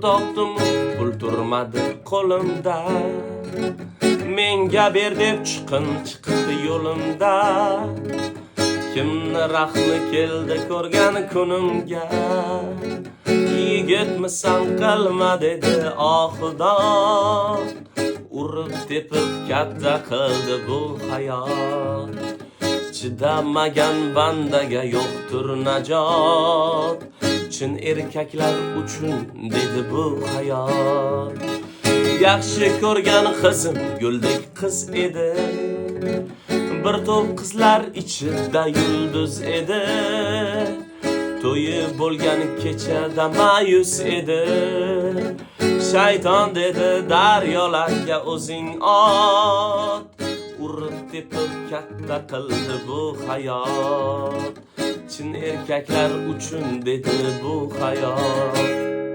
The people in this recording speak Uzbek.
topdim, pul turmadi qo'limda. Menga ber deb chiqdi yo'limda. Kimni rahmi keldi ko'rgan kunimga. Yigitmisan qilma dedi oxidan. Urib tepib katta qildi bu hayot. Chidamagan bandaga yo'qtur najot. Chin erkaklar uchun dedi bu hayot. Yaxshi ko'rgan qizim guldek qiz edi. Bir to'p qizlar ichida yulduz edi. To'yi bo'lgan kechada ma'yus edi. Shayton dedi daryolarga o'zing ot. Urib tepib katta qildi bu hayot. Chin erkaklar uchun dedi bu hayot.